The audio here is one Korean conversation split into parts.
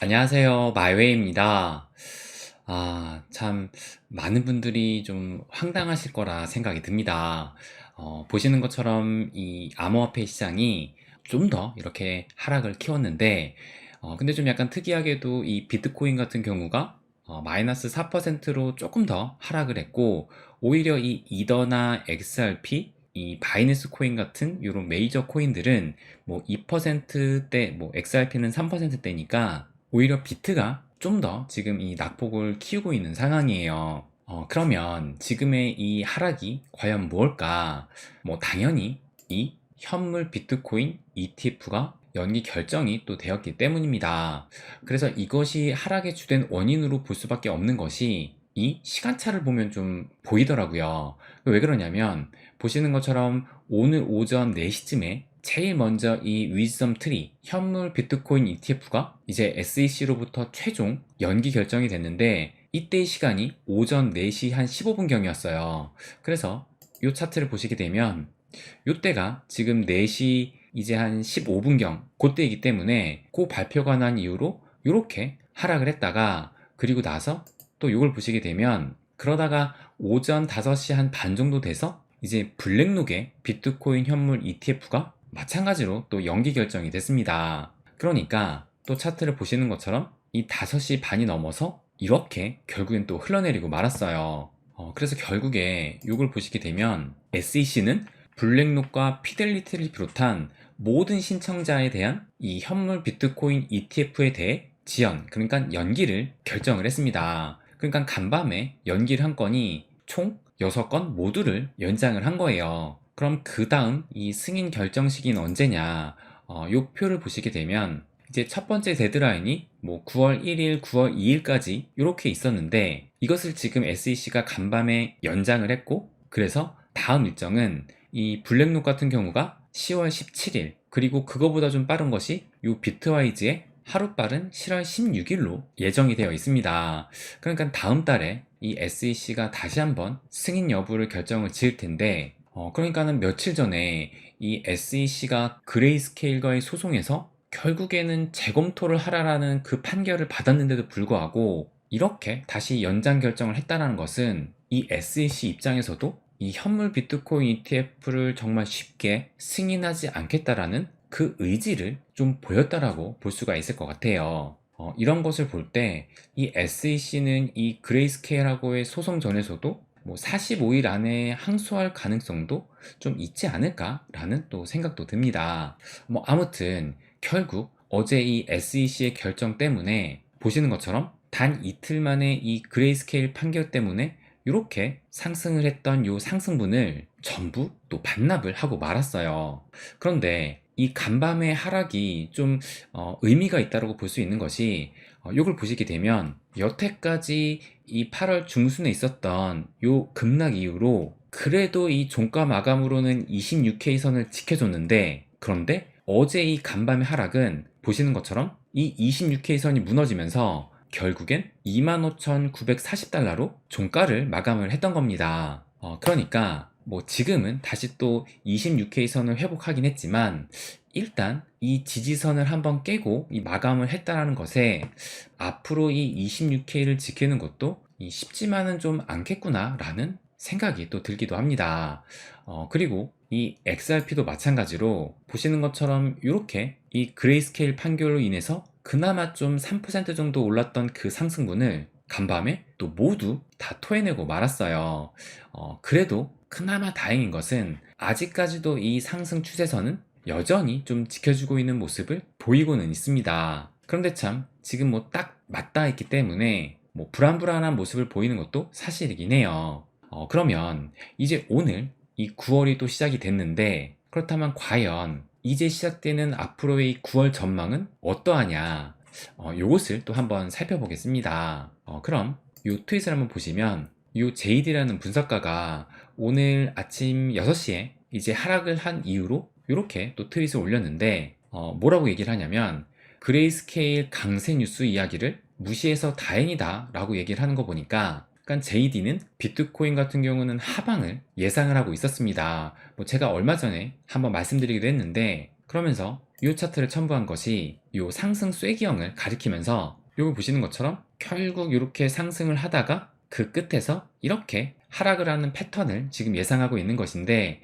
안녕하세요. 마이웨이입니다. 참, 많은 분들이 좀 황당하실 거라 생각이 듭니다. 보시는 것처럼 이 암호화폐 시장이 좀 더 이렇게 하락을 키웠는데, 근데 좀 약간 특이하게도 이 비트코인 같은 경우가 마이너스 4%로 조금 더 하락을 했고, 오히려 이 이더나 XRP, 이 바이낸스 코인 같은 이런 메이저 코인들은 뭐 2%대, 뭐 XRP는 3%대니까 오히려 비트가 좀 더 지금 이 낙폭을 키우고 있는 상황이에요. 그러면 지금의 이 하락이 과연 무엇일까? 뭐 당연히 이 현물 비트코인 ETF가 연기 결정이 또 되었기 때문입니다. 그래서 이것이 하락의 주된 원인으로 볼 수밖에 없는 것이 이 시간차를 보면 좀 보이더라고요. 왜 그러냐면 보시는 것처럼 오늘 오전 4시쯤에 제일 먼저 이 위즈덤 트리 현물 비트코인 ETF가 이제 SEC로부터 최종 연기 결정이 됐는데 이때의 시간이 오전 4시 한 15분경이었어요. 그래서 이 차트를 보시게 되면 이때가 지금 4시 이제 한 15분경 그때이기 때문에 그 발표가 난 이후로 이렇게 하락을 했다가 그리고 나서 또 이걸 보시게 되면 그러다가 오전 5시 한 반 정도 돼서 이제 블랙록의 비트코인 현물 ETF가 마찬가지로 또 연기 결정이 됐습니다. 그러니까 또 차트를 보시는 것처럼 이 5시 반이 넘어서 이렇게 결국엔 또 흘러내리고 말았어요. 그래서 결국에 이걸 보시게 되면 SEC는 블랙록과 피델리티를 비롯한 모든 신청자에 대한 이 현물 비트코인 ETF에 대해 지연, 그러니까 연기를 결정을 했습니다. 그러니까 간밤에 연기를 한 건이 총 6건 모두를 연장을 한 거예요. 그럼 그 다음 이 승인 결정 시기는 언제냐? 요 표를 보시게 되면 이제 첫 번째 데드라인이 뭐 9월 1일, 9월 2일까지 이렇게 있었는데 이것을 지금 SEC가 간밤에 연장을 했고 그래서 다음 일정은 이 블랙록 같은 경우가 10월 17일 그리고 그거보다 좀 빠른 것이 이 비트와이즈의 하루 빠른 10월 16일로 예정이 되어 있습니다. 그러니까 다음 달에 이 SEC가 다시 한번 승인 여부를 결정을 지을 텐데 그러니까는 며칠 전에 이 SEC가 그레이스케일과의 소송에서 결국에는 재검토를 하라라는 그 판결을 받았는데도 불구하고 이렇게 다시 연장 결정을 했다는 것은 이 SEC 입장에서도 이 현물 비트코인 ETF를 정말 쉽게 승인하지 않겠다라는 그 의지를 좀 보였다라고 볼 수가 있을 것 같아요. 이런 것을 볼 때 이 SEC는 이 그레이스케일하고의 소송 전에서도 뭐 45일 안에 항소할 가능성도 좀 있지 않을까라는 또 생각도 듭니다. 뭐 아무튼 결국 어제 이 SEC의 결정 때문에 보시는 것처럼 단 이틀 만에 이 그레이스케일 판결 때문에 이렇게 상승을 했던 요 상승분을 전부 또 반납을 하고 말았어요. 그런데 이 간밤의 하락이 좀 의미가 있다고 볼 수 있는 것이 요걸 보시게 되면 여태까지 이 8월 중순에 있었던 요 급락 이후로 그래도 이 종가 마감으로는 26K 선을 지켜줬는데 그런데 어제 이 간밤의 하락은 보시는 것처럼 이 26K 선이 무너지면서 결국엔 25,940달러로 종가를 마감을 했던 겁니다. 그러니까 뭐 지금은 다시 또 26K 선을 회복하긴 했지만 일단 이 지지선을 한번 깨고 이 마감을 했다라는 것에 앞으로 이 26K를 지키는 것도 쉽지만은 좀 않겠구나 라는 생각이 또 들기도 합니다. 그리고 이 XRP도 마찬가지로 보시는 것처럼 이렇게 이 그레이스케일 판결로 인해서 그나마 좀 3% 정도 올랐던 그 상승분을 간밤에 또 모두 다 토해내고 말았어요. 그래도 그나마 다행인 것은 아직까지도 이 상승 추세선은 여전히 좀 지켜주고 있는 모습을 보이고는 있습니다. 그런데 참 지금 뭐 딱 맞닿아 있기 때문에 뭐 불안불안한 모습을 보이는 것도 사실이긴 해요. 그러면 이제 오늘 이 9월이 또 시작이 됐는데 그렇다면 과연 이제 시작되는 앞으로의 이 9월 전망은 어떠하냐? 요것을 또 한번 살펴보겠습니다. 그럼 이 트윗을 한번 보시면 이 JD라는 분석가가 오늘 아침 6시에 이제 하락을 한 이후로 이렇게 또 트윗을 올렸는데 뭐라고 얘기를 하냐면 그레이스케일 강세 뉴스 이야기를 무시해서 다행이다 라고 얘기를 하는 거 보니까 그러니까 JD는 비트코인 같은 경우는 하방을 예상을 하고 있었습니다. 뭐 제가 얼마 전에 한번 말씀드리기도 했는데 그러면서 이 차트를 첨부한 것이 이 상승 쐐기형을 가리키면서 요거 보시는 것처럼 결국 이렇게 상승을 하다가 그 끝에서 이렇게 하락을 하는 패턴을 지금 예상하고 있는 것인데,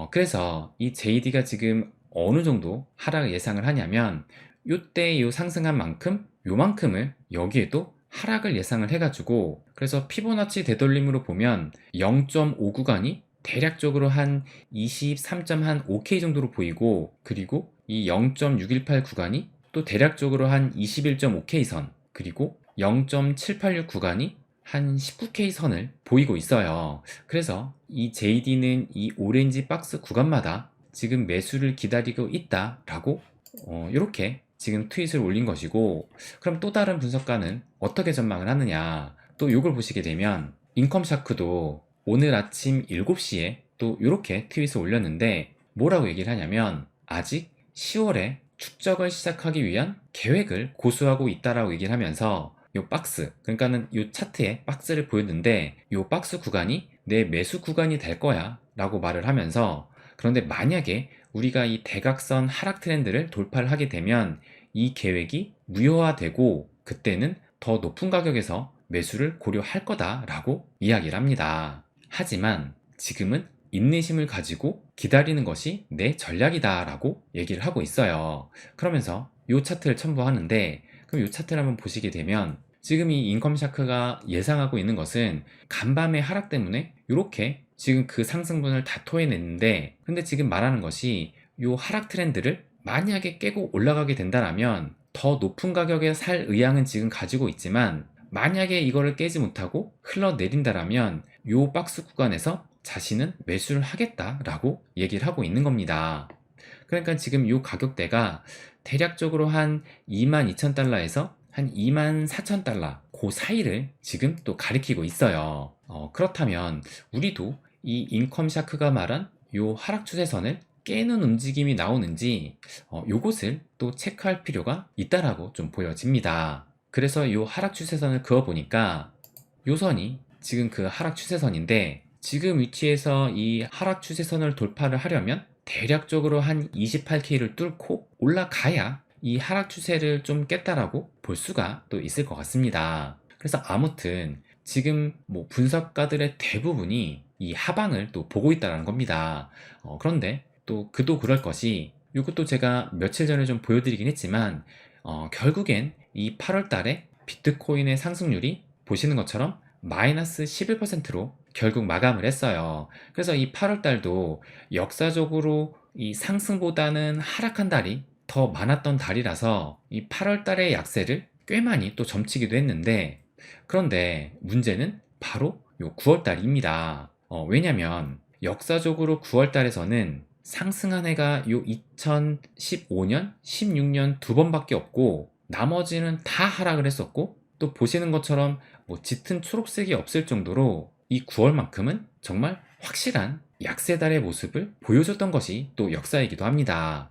그래서 이 JD가 지금 어느 정도 하락을 예상을 하냐면 요때 요 상승한 만큼 요만큼을 여기에도 하락을 예상을 해가지고, 그래서 피보나치 되돌림으로 보면 0.5 구간이 대략적으로 한 23.5K 정도로 보이고, 그리고 이 0.618 구간이 또 대략적으로 한 21.5K 선, 그리고 0.786 구간이 한 19K 선을 보이고 있어요. 그래서 이 JD는 이 오렌지 박스 구간마다 지금 매수를 기다리고 있다라고 이렇게 지금 트윗을 올린 것이고, 그럼 또 다른 분석가는 어떻게 전망을 하느냐, 또 이걸 보시게 되면 인컴샤크도 오늘 아침 7시에 또 이렇게 트윗을 올렸는데 뭐라고 얘기를 하냐면 아직 10월에 축적을 시작하기 위한 계획을 고수하고 있다라고 얘기를 하면서 요 박스, 그러니까는 요 차트에 박스를 보였는데 요 박스 구간이 내 매수 구간이 될 거야 라고 말을 하면서, 그런데 만약에 우리가 이 대각선 하락 트렌드를 돌파를 하게 되면 이 계획이 무효화되고 그때는 더 높은 가격에서 매수를 고려할 거다라고 이야기를 합니다. 하지만 지금은 인내심을 가지고 기다리는 것이 내 전략이다라고 얘기를 하고 있어요. 그러면서 이 차트를 첨부하는데, 그럼 이 차트를 한번 보시게 되면 지금 이 인컴샤크가 예상하고 있는 것은 간밤의 하락 때문에 이렇게 지금 그 상승분을 다 토해냈는데, 근데 지금 말하는 것이 이 하락 트렌드를 만약에 깨고 올라가게 된다면 더 높은 가격에 살 의향은 지금 가지고 있지만, 만약에 이거를 깨지 못하고 흘러내린다면 이 박스 구간에서 자신은 매수를 하겠다라고 얘기를 하고 있는 겁니다. 그러니까 지금 이 가격대가 대략적으로 한 22,000달러에서 한 24,000달러 그 사이를 지금 또 가리키고 있어요. 그렇다면 우리도 이 인컴샤크가 말한 이 하락 추세선을 깨는 움직임이 나오는지 요것을 또 체크할 필요가 있다라고 좀 보여집니다. 그래서 이 하락 추세선을 그어 보니까 요 선이 지금 그 하락 추세선인데, 지금 위치에서 이 하락 추세선을 돌파를 하려면 대략적으로 한 28K를 뚫고 올라가야 이 하락 추세를 좀 깼다라고 볼 수가 또 있을 것 같습니다. 그래서 아무튼 지금 뭐 분석가들의 대부분이 이 하방을 또 보고 있다는 겁니다. 그런데 또 그도 그럴 것이, 이것도 제가 며칠 전에 좀 보여드리긴 했지만 결국엔 이 8월 달에 비트코인의 상승률이 보시는 것처럼 마이너스 11%로 결국 마감을 했어요. 그래서 이 8월 달도 역사적으로 이 상승보다는 하락한 달이 더 많았던 달이라서 이 8월 달의 약세를 꽤 많이 또 점치기도 했는데, 그런데 문제는 바로 요 9월 달입니다. 왜냐면 역사적으로 9월 달에서는 상승한 해가 요 2015년, 16년 두 번밖에 없고 나머지는 다 하락을 했었고, 또 보시는 것처럼 뭐 짙은 초록색이 없을 정도로 이 9월만큼은 정말 확실한 약세달의 모습을 보여줬던 것이 또 역사이기도 합니다.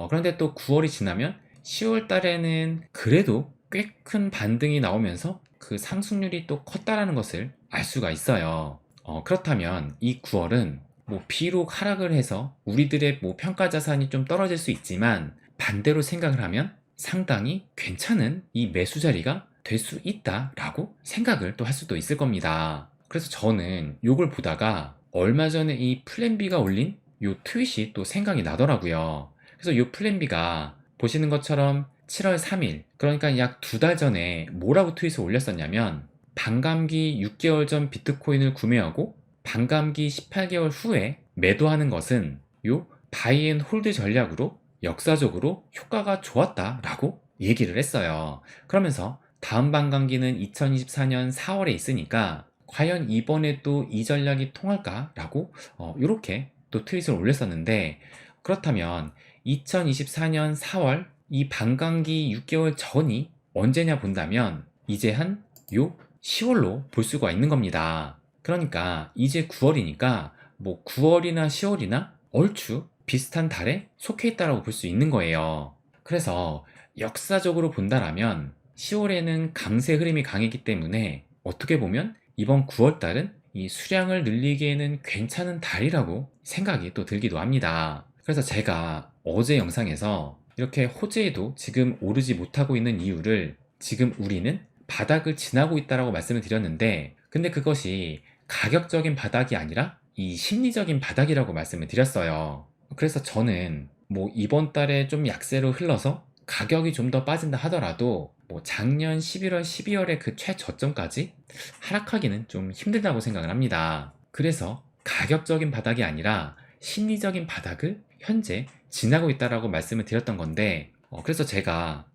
그런데 또 9월이 지나면 10월 달에는 그래도 꽤 큰 반등이 나오면서 그 상승률이 또 컸다라는 것을 알 수가 있어요. 그렇다면 이 9월은 뭐 비록 하락을 해서 우리들의 뭐 평가 자산이 좀 떨어질 수 있지만, 반대로 생각을 하면 상당히 괜찮은 이 매수 자리가 될 수 있다라고 생각을 또 할 수도 있을 겁니다. 그래서 저는 이걸 보다가 얼마 전에 이 플랜비가 올린 이 트윗이 또 생각이 나더라고요. 그래서 이 플랜비가 보시는 것처럼 7월 3일, 그러니까 약 2달 전에 뭐라고 트윗을 올렸었냐면, 반감기 6개월 전 비트코인을 구매하고 반감기 18개월 후에 매도하는 것은 요 바이 앤 홀드 전략으로 역사적으로 효과가 좋았다라고 얘기를 했어요. 그러면서 다음 반감기는 2024년 4월에 있으니까 과연 이번에도 이 전략이 통할까라고 이렇게 또 트윗을 올렸었는데, 그렇다면 2024년 4월 이 반감기 6개월 전이 언제냐 본다면 이제 한 요 10월로 볼 수가 있는 겁니다. 그러니까 이제 9월이니까 뭐 9월이나 10월이나 얼추 비슷한 달에 속해 있다라고 볼 수 있는 거예요. 그래서 역사적으로 본다라면 10월에는 강세 흐름이 강했기 때문에 어떻게 보면 이번 9월 달은 이 수량을 늘리기에는 괜찮은 달이라고 생각이 또 들기도 합니다. 그래서 제가 어제 영상에서 이렇게 호재에도 지금 오르지 못하고 있는 이유를 지금 우리는 바닥을 지나고 있다라고 말씀을 드렸는데, 근데 그것이 가격적인 바닥이 아니라 이 심리적인 바닥이라고 말씀을 드렸어요. 그래서 저는 뭐 이번 달에 좀 약세로 흘러서 가격이 좀 더 빠진다 하더라도 뭐 작년 11월, 12월의 그 최저점까지 하락하기는 좀 힘들다고 생각을 합니다. 그래서 가격적인 바닥이 아니라 심리적인 바닥을 현재 지나고 있다라고 말씀을 드렸던 건데, 그래서 제가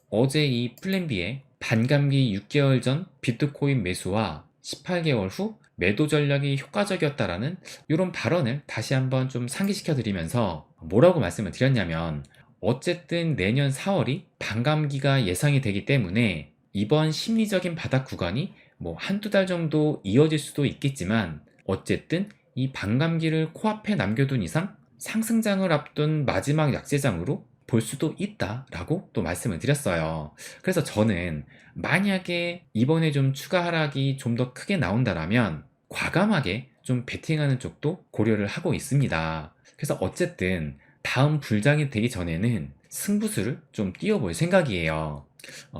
어제 이 플랜B의 반감기 6개월 전 비트코인 매수와 18개월 후 매도 전략이 효과적이었다라는 이런 발언을 다시 한번 좀 상기시켜 드리면서 뭐라고 말씀을 드렸냐면, 어쨌든 내년 4월이 반감기가 예상이 되기 때문에 이번 심리적인 바닥 구간이 뭐 한두 달 정도 이어질 수도 있겠지만, 어쨌든 이 반감기를 코앞에 남겨둔 이상 상승장을 앞둔 마지막 약세장으로 볼 수도 있다라고 또 말씀을 드렸어요. 그래서 저는 만약에 이번에 좀 추가 하락이 좀 더 크게 나온다라면 과감하게 좀 베팅하는 쪽도 고려를 하고 있습니다. 그래서 어쨌든 다음 불장이 되기 전에는 승부수를 좀 띄워볼 생각이에요.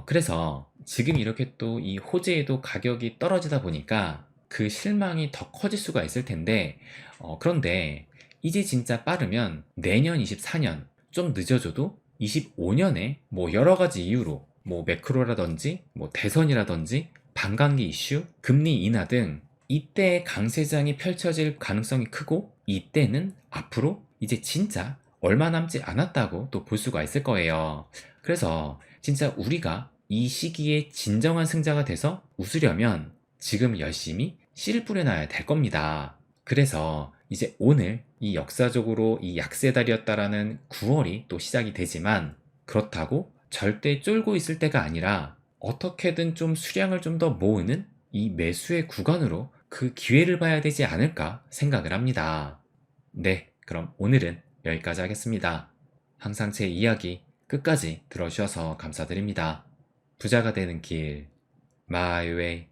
그래서 지금 이렇게 또 이 호재에도 가격이 떨어지다 보니까 그 실망이 더 커질 수가 있을 텐데, 그런데 이제 진짜 빠르면 내년 24년, 좀 늦어져도 25년에 뭐 여러 가지 이유로 뭐 매크로라든지 뭐 대선이라든지 반감기 이슈, 금리 인하 등 이때 강세장이 펼쳐질 가능성이 크고, 이때는 앞으로 이제 진짜 얼마 남지 않았다고 또 볼 수가 있을 거예요. 그래서 진짜 우리가 이 시기에 진정한 승자가 돼서 웃으려면 지금 열심히 씨를 뿌려놔야 될 겁니다. 그래서 이제 오늘 이 역사적으로 이 약세달이었다라는 9월이 또 시작이 되지만, 그렇다고 절대 쫄고 있을 때가 아니라 어떻게든 좀 수량을 좀 더 모으는 이 매수의 구간으로 그 기회를 봐야 되지 않을까 생각을 합니다. 네, 그럼 오늘은 여기까지 하겠습니다. 항상 제 이야기 끝까지 들어주셔서 감사드립니다. 부자가 되는 길, 마이 웨이.